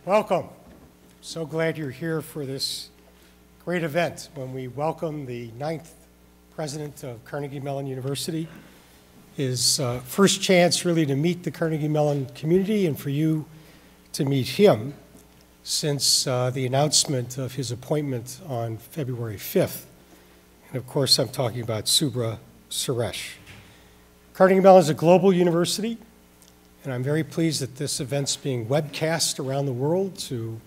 Welcome. So glad you're here for this great event when we welcome the 9th president of Carnegie Mellon University. His first chance really to meet the Carnegie Mellon community and for you to meet him since the announcement of his appointment on February 5th. And of course, I'm talking about Subra Suresh. Carnegie Mellon is a global university, and I'm very pleased that this event's being webcast around the world to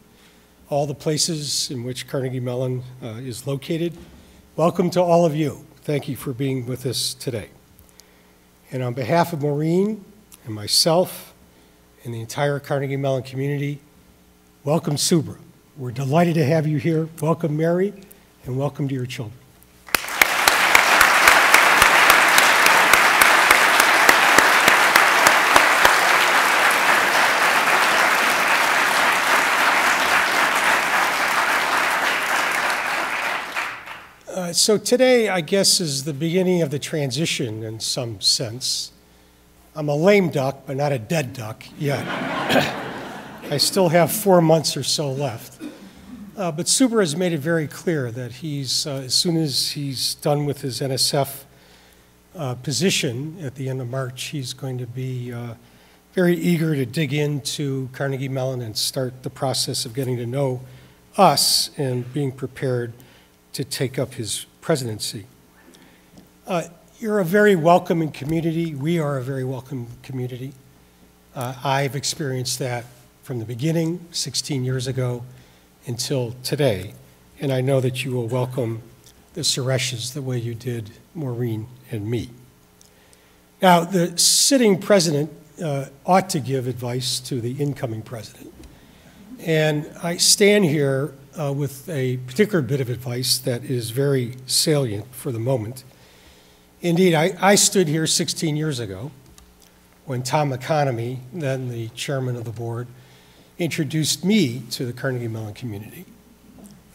all the places in which Carnegie Mellon is located. Welcome to all of you. Thank you for being with us today. And on behalf of Maureen and myself and the entire Carnegie Mellon community, welcome Subra. We're delighted to have you here. Welcome Mary, and welcome to your children. So today, I guess, is the beginning of the transition in some sense. I'm a lame duck, but not a dead duck yet. I still have 4 months or so left. But Subra has made it very clear that he's, as soon as he's done with his NSF position at the end of March, he's going to be very eager to dig into Carnegie Mellon and start the process of getting to know us and being prepared to take up his presidency. You're a very welcoming community. We are a very welcoming community. I've experienced that from the beginning, 16 years ago, until today. And I know that you will welcome the Sureshes the way you did Maureen and me. Now, the sitting president ought to give advice to the incoming president. And I stand here with a particular bit of advice that is very salient for the moment. Indeed, I stood here 16 years ago when Tom McConomy, then the chairman of the board, introduced me to the Carnegie Mellon community.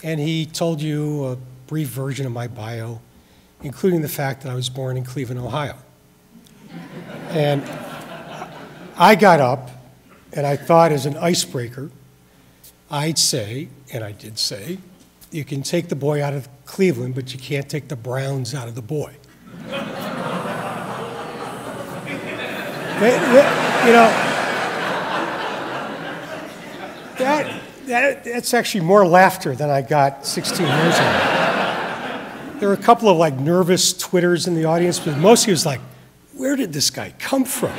And he told you a brief version of my bio, including the fact that I was born in Cleveland, Ohio. And I got up and I thought, as an icebreaker, I'd say, and I did say, you can take the boy out of Cleveland, but you can't take the Browns out of the boy. You know, that's actually more laughter than I got 16 years ago. There were a couple of like nervous Twitters in the audience, but mostly it was like, where did this guy come from?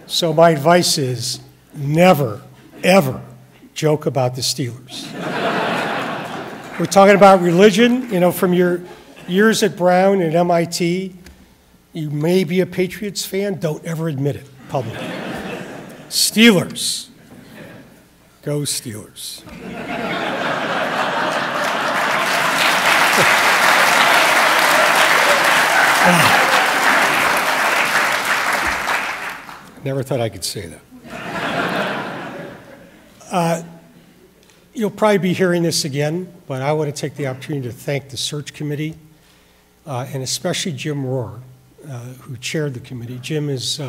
So my advice is never, ever joke about the Steelers. We're talking about religion, you know, from your years at Brown and MIT. You may be a Patriots fan, don't ever admit it publicly. Steelers. Go Steelers. Never thought I could say that. You'll probably be hearing this again, but I want to take the opportunity to thank the search committee, and especially Jim Rohr, who chaired the committee. Jim is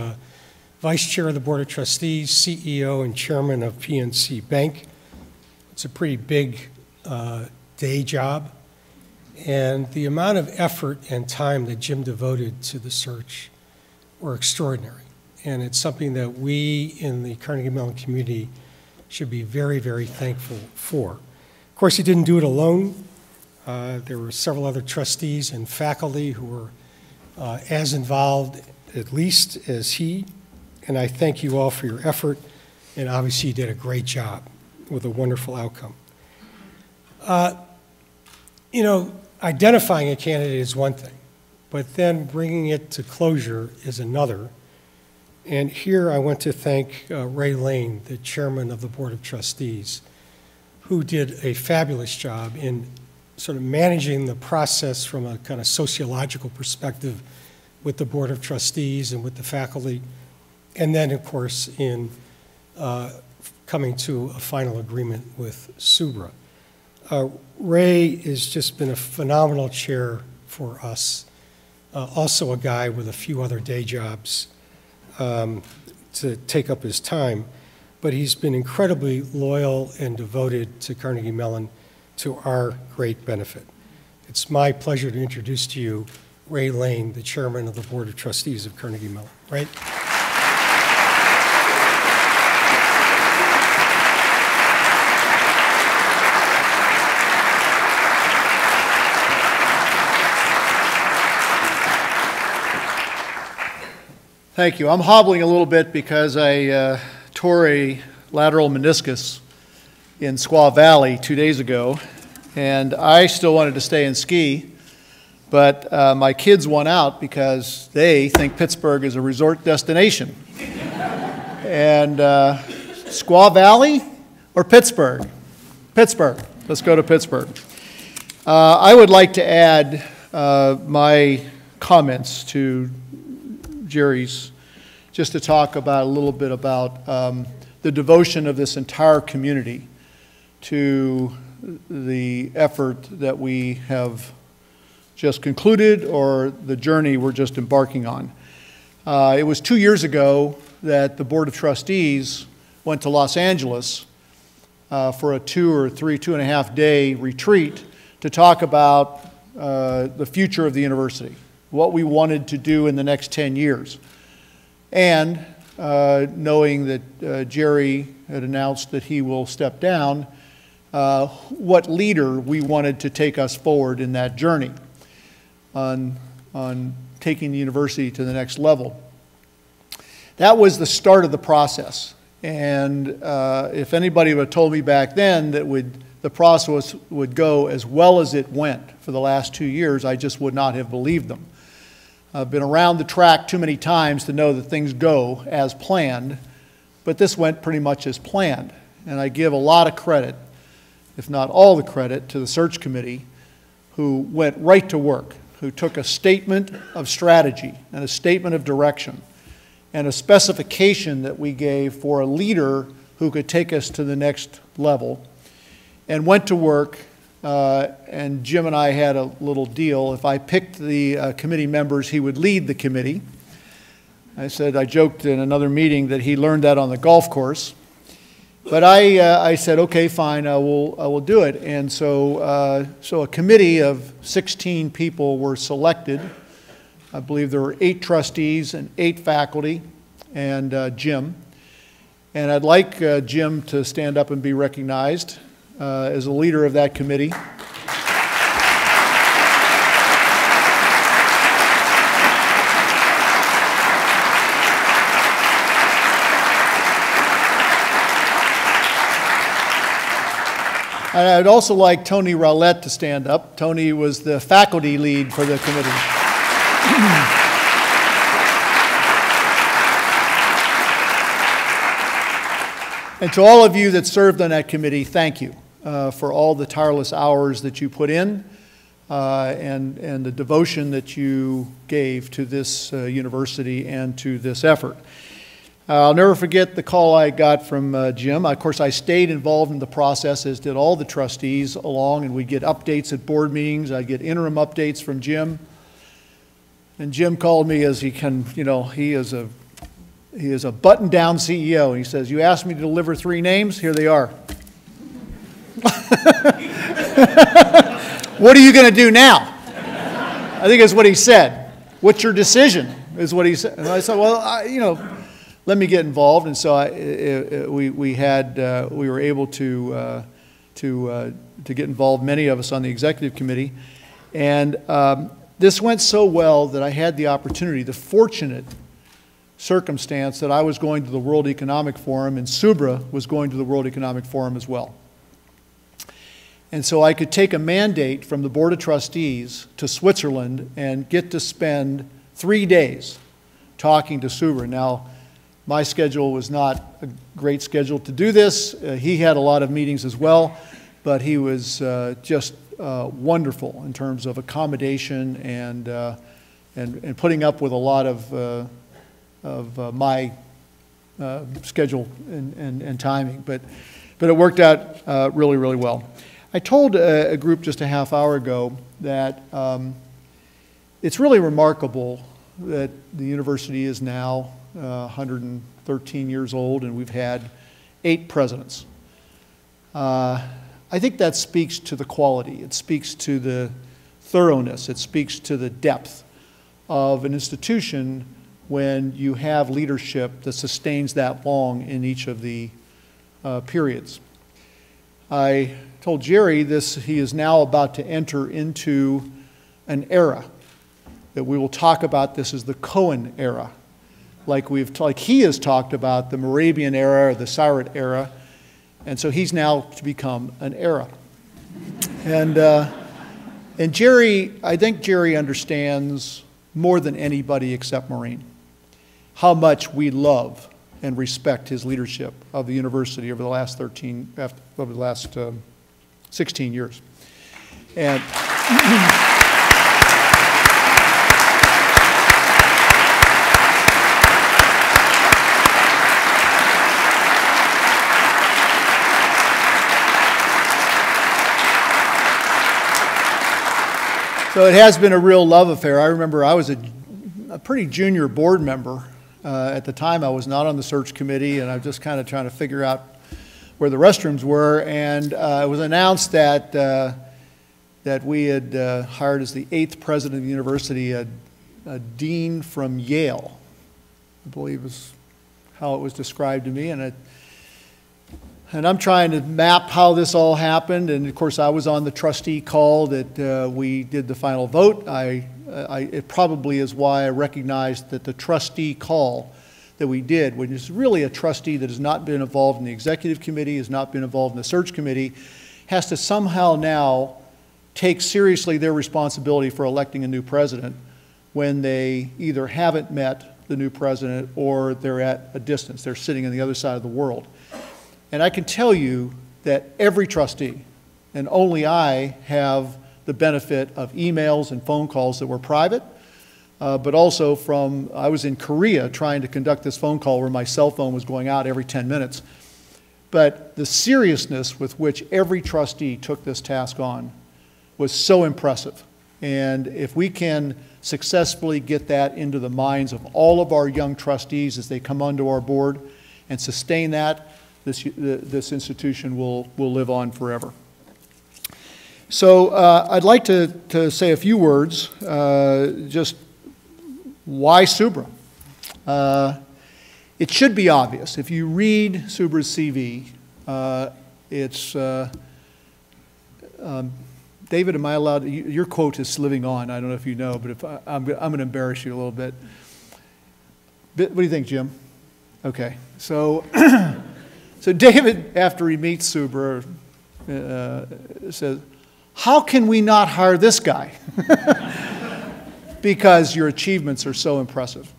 vice chair of the Board of Trustees, CEO and chairman of PNC Bank. It's a pretty big day job, and the amount of effort and time that Jim devoted to the search were extraordinary. And it's something that we in the Carnegie Mellon community should be very, very thankful for. Of course, he didn't do it alone. There were several other trustees and faculty who were as involved, at least, as he. And I thank you all for your effort. And obviously, you did a great job with a wonderful outcome. You know, identifying a candidate is one thing, but then bringing it to closure is another. And here I want to thank Ray Lane, the chairman of the Board of Trustees, who did a fabulous job in sort of managing the process from a kind of sociological perspective with the Board of Trustees and with the faculty, and then, of course, in coming to a final agreement with Subra. Ray has just been a phenomenal chair for us, also a guy with a few other day jobs to take up his time. but he's been incredibly loyal and devoted to Carnegie Mellon to our great benefit. It's my pleasure to introduce to you Ray Lane, the chairman of the Board of Trustees of Carnegie Mellon. Ray? Thank you. I'm hobbling a little bit because I tore a lateral meniscus in Squaw Valley 2 days ago, and I still wanted to stay and ski, but my kids won out because they think Pittsburgh is a resort destination. And Squaw Valley or Pittsburgh? Pittsburgh. Let's go to Pittsburgh. I would like to add my comments to Jerry's, just to talk about a little bit about the devotion of this entire community to the effort that we have just concluded or the journey we're just embarking on. It was 2 years ago that the Board of Trustees went to Los Angeles for a 2 and a half day retreat to talk about the future of the university, what we wanted to do in the next 10 years. And knowing that Jerry had announced that he will step down, what leader we wanted to take us forward in that journey on taking the university to the next level. That was the start of the process. And if anybody would have told me back then that the process would go as well as it went for the last 2 years, I just would not have believed them. I've been around the track too many times to know that things go as planned, but this went pretty much as planned. And I give a lot of credit, if not all the credit, to the search committee who went right to work, who took a statement of strategy and a statement of direction and a specification that we gave for a leader who could take us to the next level, and went to work. And Jim and I had a little deal. If I picked the committee members, he would lead the committee. I joked in another meeting that he learned that on the golf course. But I said, okay, fine, I will do it. And so a committee of 16 people were selected. I believe there were 8 trustees and 8 faculty and Jim. And I'd like Jim to stand up and be recognized as a leader of that committee. And I'd also like Tony Rowlett to stand up. Tony was the faculty lead for the committee. And to all of you that served on that committee, thank you for all the tireless hours that you put in and the devotion that you gave to this university and to this effort. I'll never forget the call I got from Jim. Of course, I stayed involved in the process, as did all the trustees along, and we'd get updates at board meetings. I'd get interim updates from Jim. And Jim called me as he can, he is a button-down CEO. And he says, you asked me to deliver 3 names, here they are. What are you going to do now? I think that's what he said. What's your decision, is what he said. And I said, well, let me get involved. And so we were able to get involved, many of us on the executive committee. And this went so well that I had the opportunity, the fortunate circumstance that I was going to the World Economic Forum and Subra was going to the World Economic Forum as well. And so I could take a mandate from the Board of Trustees to Switzerland and get to spend 3 days talking to Subra. Now, my schedule was not a great schedule to do this. He had a lot of meetings as well, but he was just wonderful in terms of accommodation and putting up with a lot of my schedule and timing. But it worked out really, really well. I told a group just a half hour ago that it's really remarkable that the university is now 113 years old, and we've had 8 presidents. I think that speaks to the quality. It speaks to the thoroughness. It speaks to the depth of an institution when you have leadership that sustains that long in each of the periods. I told Jerry he is now about to enter into an era that we will talk about this as the Cohon era, like he has talked about the Moravian era or the Cyril era, and so he's now to become an era. And Jerry, I think Jerry understands more than anybody except Maureen how much we love and respect his leadership of the university over the last 16 years. And so it has been a real love affair. I remember I was a pretty junior board member. At the time, I was not on the search committee, and I was just kind of trying to figure out where the restrooms were. And it was announced that we had hired as the 8th president of the university a dean from Yale, I believe is how it was described to me. And I'm trying to map how this all happened. And of course, I was on the trustee call that we did the final vote. It probably is why I recognized that the trustee call that we did, which is really a trustee that has not been involved in the executive committee, has not been involved in the search committee, has to somehow now take seriously their responsibility for electing a new president when they either haven't met the new president or they're at a distance. They're sitting on the other side of the world. And I can tell you that every trustee, and only I, have the benefit of emails and phone calls that were private, but also I was in Korea trying to conduct this phone call where my cell phone was going out every 10 minutes. But the seriousness with which every trustee took this task on was so impressive. And if we can successfully get that into the minds of all of our young trustees as they come onto our board and sustain that, this institution will live on forever. So I'd like to say a few words, just why Subra? It should be obvious. If you read Subra's CV, it's, David, am I allowed, your quote is living on, I don't know if you know, but if I'm going to embarrass you a little bit. What do you think, Jim? Okay, so so David, after he meets Subra, says, how can we not hire this guy? Because your achievements are so impressive.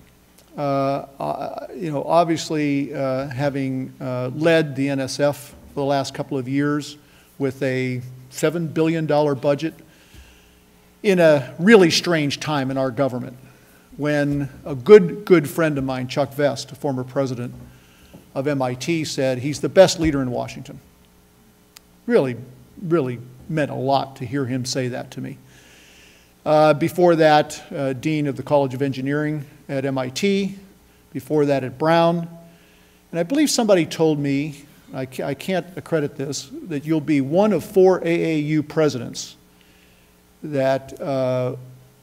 Obviously, having led the NSF for the last couple of years with a $7 billion budget in a really strange time in our government, when a good friend of mine, Chuck Vest, a former president of MIT, said he's the best leader in Washington. Really meant a lot to hear him say that to me. Before that, Dean of the College of Engineering at MIT, before that at Brown. And I believe somebody told me, I can't accredit this, that you'll be one of 4 AAU presidents that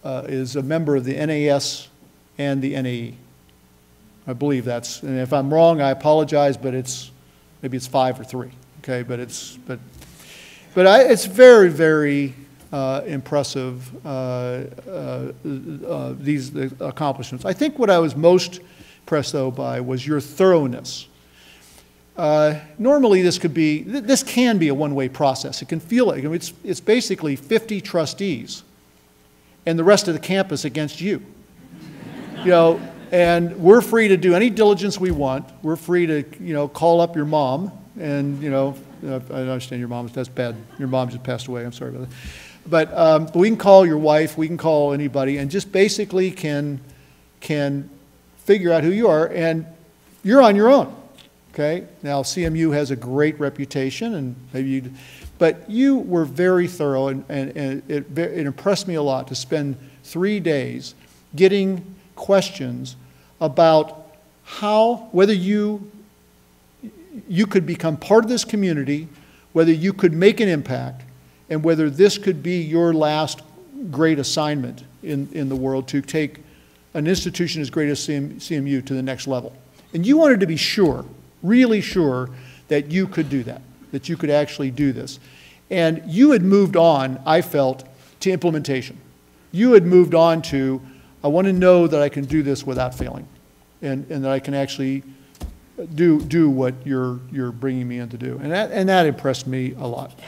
is a member of the NAS and the NAE. I believe that's, and if I'm wrong, I apologize, but maybe it's 5 or 3, okay? But it's very, very impressive, these accomplishments. I think what I was most impressed, though, by was your thoroughness. Normally, this can be a one-way process. It can feel like, it's basically 50 trustees and the rest of the campus against you. And we're free to do any diligence we want. We're free to, call up your mom, and, I understand your mom, that's bad. Your mom just passed away, I'm sorry about that. But we can call your wife, we can call anybody, and just basically can figure out who you are, and you're on your own, okay? Now, CMU has a great reputation, and maybe but you were very thorough, and it impressed me a lot to spend 3 days getting questions about whether you you could become part of this community, whether you could make an impact, and whether this could be your last great assignment in the world to take an institution as great as CMU to the next level. And you wanted to be sure, really sure, that you could do that you could actually do this. And you had moved on, I felt, to implementation. You had moved on to, I want to know that I can do this without failing, and that I can actually do what you're bringing me in to do. And that impressed me a lot.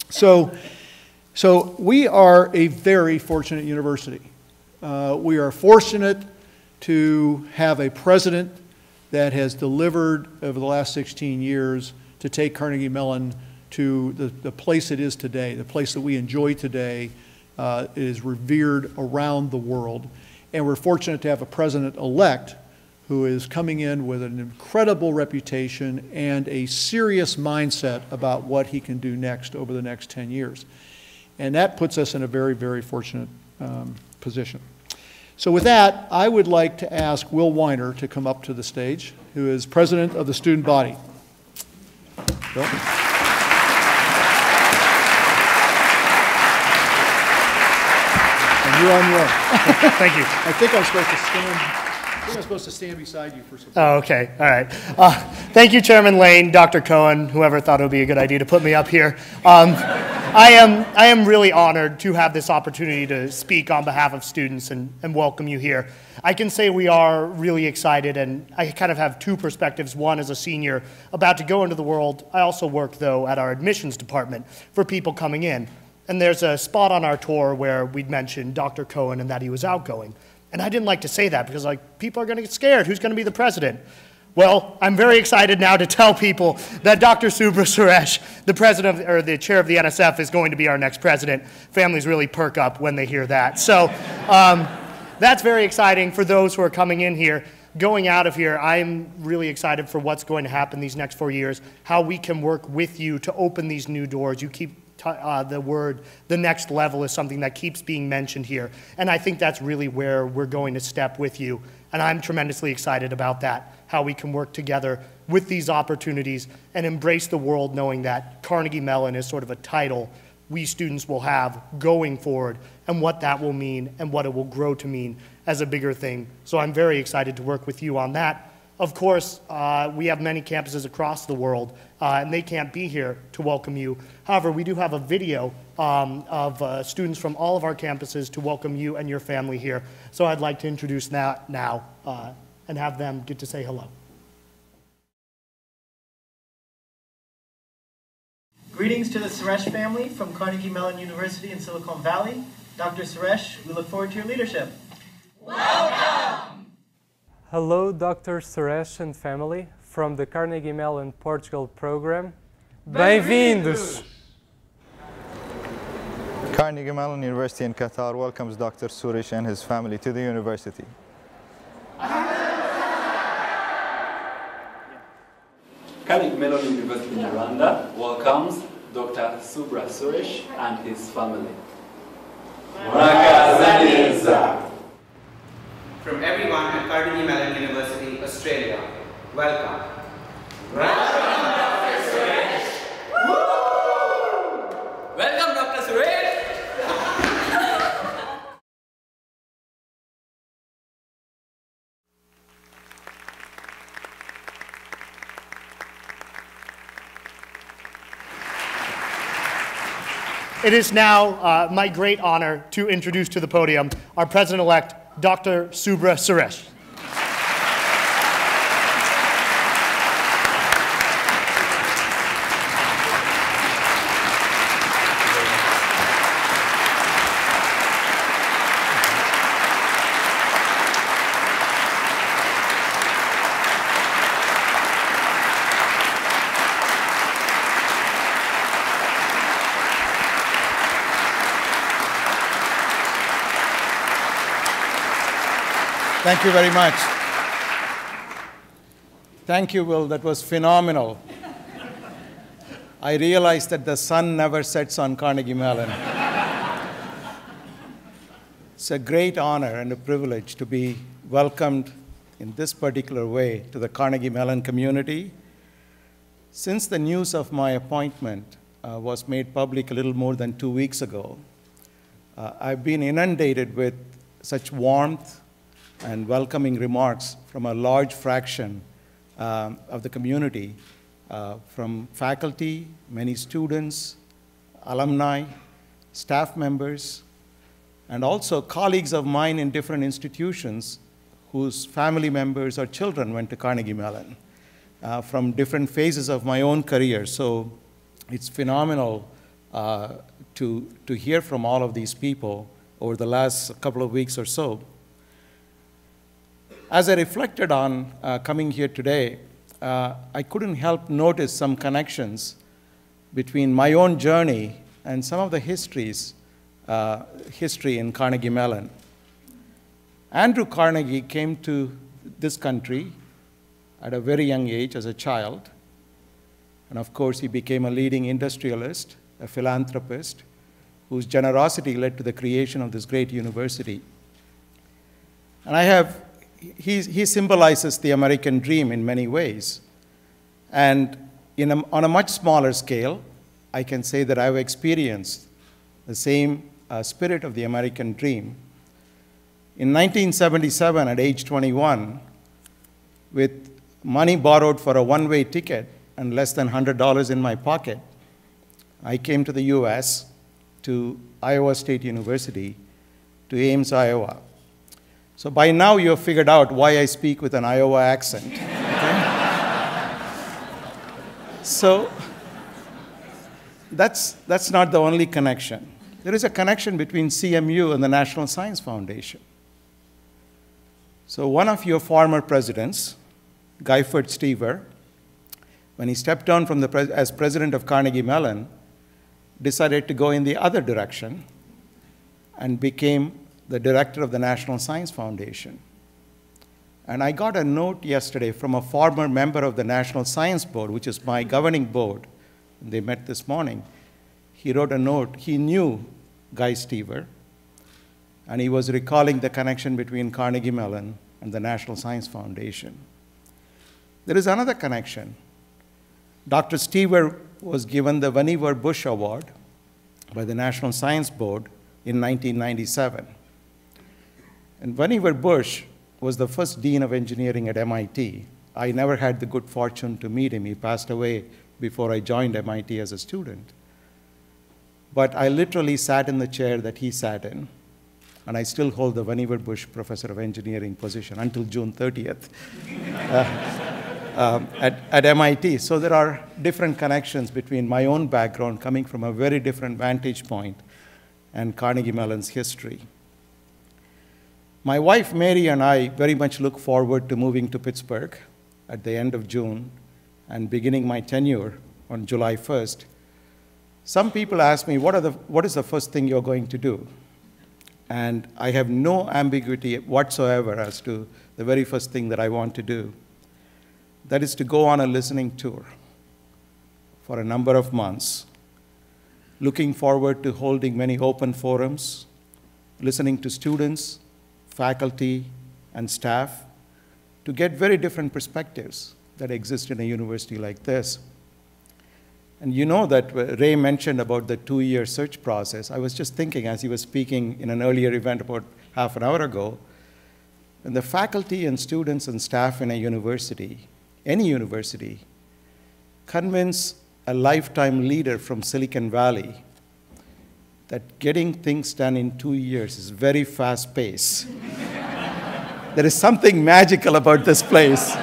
So we are a very fortunate university. We are fortunate to have a president that has delivered over the last 16 years to take Carnegie Mellon to the place it is today, the place that we enjoy today. It is revered around the world. And we're fortunate to have a president-elect who is coming in with an incredible reputation and a serious mindset about what he can do next over the next 10 years. And that puts us in a very, very fortunate position. So with that, I would like to ask Will Weiner to come up to the stage, who is president of the student body. Bill? And you're on your own. Thank you. I think I'm supposed to stand beside you for some time. Oh, okay. All right. Thank you, Chairman Lane, Dr. Cohen, whoever thought it would be a good idea to put me up here. I am really honored to have this opportunity to speak on behalf of students and welcome you here. I can say we are really excited, and I kind of have two perspectives. One, as a senior about to go into the world. I also work, though, at our admissions department for people coming in. And there's a spot on our tour where we'd mentioned Dr. Cohen and that he was outgoing. And I didn't like to say that because, like, people are going to get scared. Who's going to be the president? Well, I'm very excited now to tell people that Dr. Subra Suresh, the president or the chair of the NSF, is going to be our next president. Families really perk up when they hear that. So that's very exciting for those who are coming in here. Going out of here, I'm really excited for what's going to happen these next 4 years, how we can work with you to open these new doors. You keep the word, the next level, is something that keeps being mentioned here. And I think that's really where we're going to step with you. And I'm tremendously excited about that, how we can work together with these opportunities and embrace the world knowing that Carnegie Mellon is sort of a title we students will have going forward and what that will mean and what it will grow to mean as a bigger thing. So I'm very excited to work with you on that. Of course, we have many campuses across the world, and they can't be here to welcome you. However, we do have a video of students from all of our campuses to welcome you and your family here. So I'd like to introduce that now and have them get to say hello. Greetings to the Suresh family from Carnegie Mellon University in Silicon Valley. Dr. Suresh, we look forward to your leadership. Welcome! Hello, Dr. Suresh and family from the Carnegie Mellon Portugal program. Bem-vindos! Carnegie Mellon University in Qatar welcomes Dr. Suresh and his family to the university. Carnegie Mellon University in Rwanda welcomes Dr. Subra Suresh and his family. From everyone at Carnegie Mellon University, Australia, welcome. Welcome, Dr. Suresh! Woo! Welcome, Dr. Suresh! It is now my great honor to introduce to the podium our president-elect, Dr. Subra Suresh. Thank you very much. Thank you, Will. That was phenomenal. I realized that the sun never sets on Carnegie Mellon. It's a great honor and a privilege to be welcomed in this particular way to the Carnegie Mellon community. Since the news of my appointment was made public a little more than 2 weeks ago, I've been inundated with such warmth and welcoming remarks from a large fraction of the community, from faculty, many students, alumni, staff members, and also colleagues of mine in different institutions whose family members or children went to Carnegie Mellon from different phases of my own career. So it's phenomenal to hear from all of these people over the last couple of weeks or so. As I reflected on coming here today, I couldn't help notice some connections between my own journey and some of the history in Carnegie Mellon. Andrew Carnegie came to this country at a very young age as a child. And of course, he became a leading industrialist, a philanthropist, whose generosity led to the creation of this great university. And he symbolizes the American dream in many ways. And on a much smaller scale, I can say that I've experienced the same spirit of the American dream. In 1977, at age 21, with money borrowed for a one-way ticket and less than $100 in my pocket, I came to the US, to Iowa State University, to Ames, Iowa. So by now you have figured out why I speak with an Iowa accent. Okay? So that's not the only connection. There is a connection between CMU and the National Science Foundation. So one of your former presidents, Guyford Stever, when he stepped down from as president of Carnegie Mellon, decided to go in the other direction and became the director of the National Science Foundation. And I got a note yesterday from a former member of the National Science Board, which is my governing board. They met this morning. He wrote a note. He knew Guy Stever, and he was recalling the connection between Carnegie Mellon and the National Science Foundation. There is another connection. Dr. Stever was given the Vannevar Bush Award by the National Science Board in 1997. And Vannevar Bush was the first dean of engineering at MIT. I never had the good fortune to meet him. He passed away before I joined MIT as a student. But I literally sat in the chair that he sat in, and I still hold the Vannevar Bush Professor of Engineering position until June 30th at MIT. So there are different connections between my own background, coming from a very different vantage point, and Carnegie Mellon's history. My wife, Mary, and I very much look forward to moving to Pittsburgh at the end of June and beginning my tenure on July 1st. Some people ask me, what is the first thing you're going to do? And I have no ambiguity whatsoever as to the very first thing that I want to do. That is to go on a listening tour for a number of months, looking forward to holding many open forums, listening to students, faculty, and staff to get very different perspectives that exist in a university like this. And you know that Ray mentioned about the 2-year search process. I was just thinking as he was speaking in an earlier event about half an hour ago, and the faculty and students and staff in a university, any university, convince a lifetime leader from Silicon Valley that getting things done in 2 years is very fast pace. There is something magical about this place.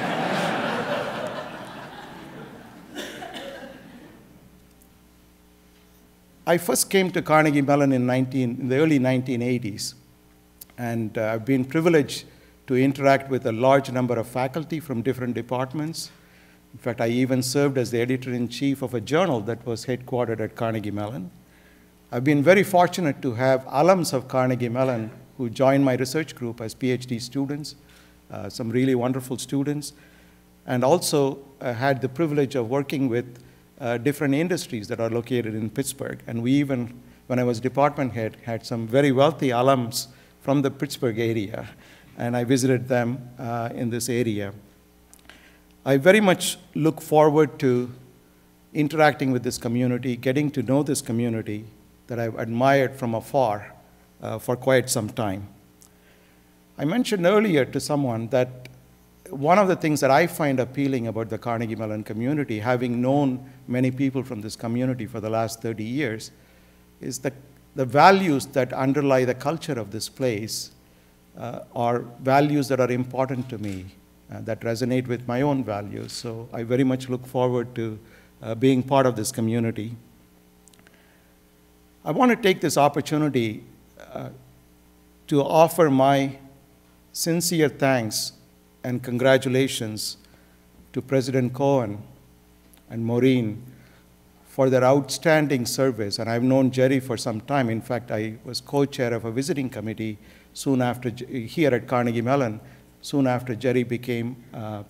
I first came to Carnegie Mellon in the early 1980s, and I've been privileged to interact with a large number of faculty from different departments. In fact, I even served as the editor-in-chief of a journal that was headquartered at Carnegie Mellon. I've been very fortunate to have alums of Carnegie Mellon who joined my research group as PhD students, some really wonderful students, and also had the privilege of working with different industries that are located in Pittsburgh. And we even, when I was department head, had some very wealthy alums from the Pittsburgh area, and I visited them in this area. I very much look forward to interacting with this community, getting to know this community that I've admired from afar for quite some time. I mentioned earlier to someone that one of the things that I find appealing about the Carnegie Mellon community, having known many people from this community for the last 30 years, is that the values that underlie the culture of this place are values that are important to me, that resonate with my own values. So I very much look forward to being part of this community. I want to take this opportunity to offer my sincere thanks and congratulations to President Cohon and Maureen for their outstanding service. And I've known Jerry for some time. In fact, I was co-chair of a visiting committee soon after, here at Carnegie Mellon, soon after Jerry became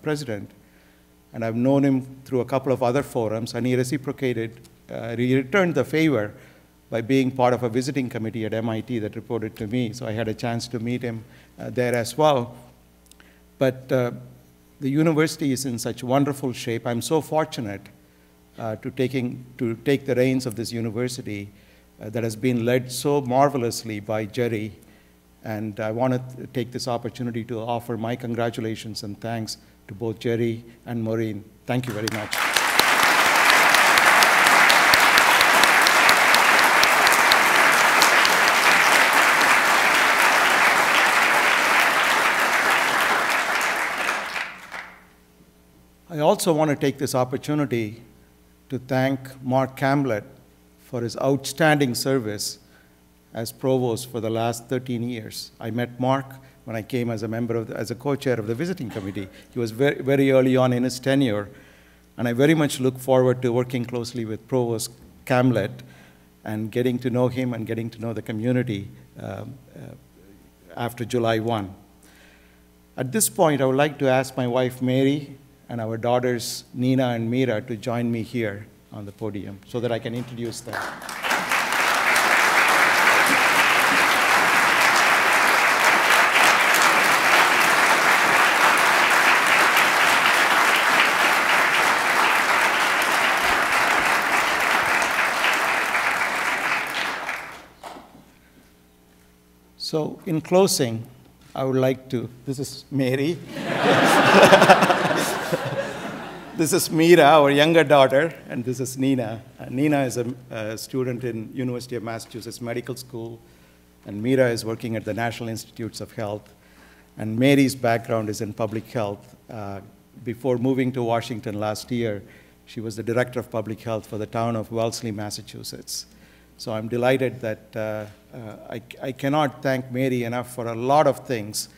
president. And I've known him through a couple of other forums, and he reciprocated, he returned the favor by being part of a visiting committee at MIT that reported to me. So I had a chance to meet him there as well. But the university is in such wonderful shape. I'm so fortunate to take the reins of this university that has been led so marvelously by Jerry. And I want to take this opportunity to offer my congratulations and thanks to both Jerry and Maureen. Thank you very much. I also want to take this opportunity to thank Mark Camblett for his outstanding service as provost for the last 13 years. I met Mark when I came as a member of as a co-chair of the visiting committee. He was very, very early on in his tenure, and I very much look forward to working closely with Provost Camblett and getting to know him and getting to know the community after July 1. At this point, I would like to ask my wife, Mary, and our daughters, Nina and Mira, to join me here on the podium so that I can introduce them. So in closing, I would like to, this is Mary. This is Mira, our younger daughter, and this is Nina. Nina is a student in University of Massachusetts Medical School, and Mira is working at the National Institutes of Health. And Mary's background is in public health. Before moving to Washington last year, she was the director of public health for the town of Wellesley, Massachusetts. So I'm delighted that I cannot thank Mary enough for a lot of things,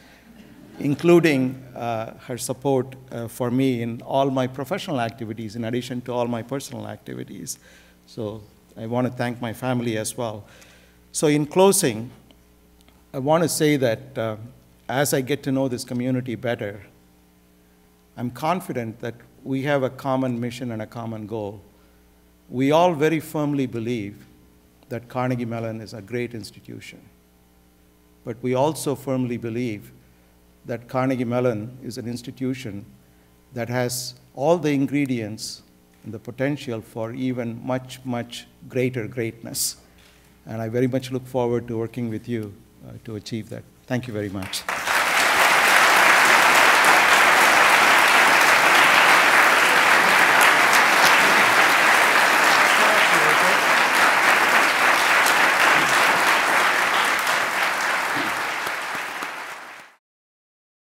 including her support for me in all my professional activities, in addition to all my personal activities. So I want to thank my family as well. So in closing, I want to say that as I get to know this community better, I'm confident that we have a common mission and a common goal. We all very firmly believe that Carnegie Mellon is a great institution. But we also firmly believe that Carnegie Mellon is an institution that has all the ingredients and the potential for even much, much greater greatness. And I very much look forward to working with you to achieve that. Thank you very much.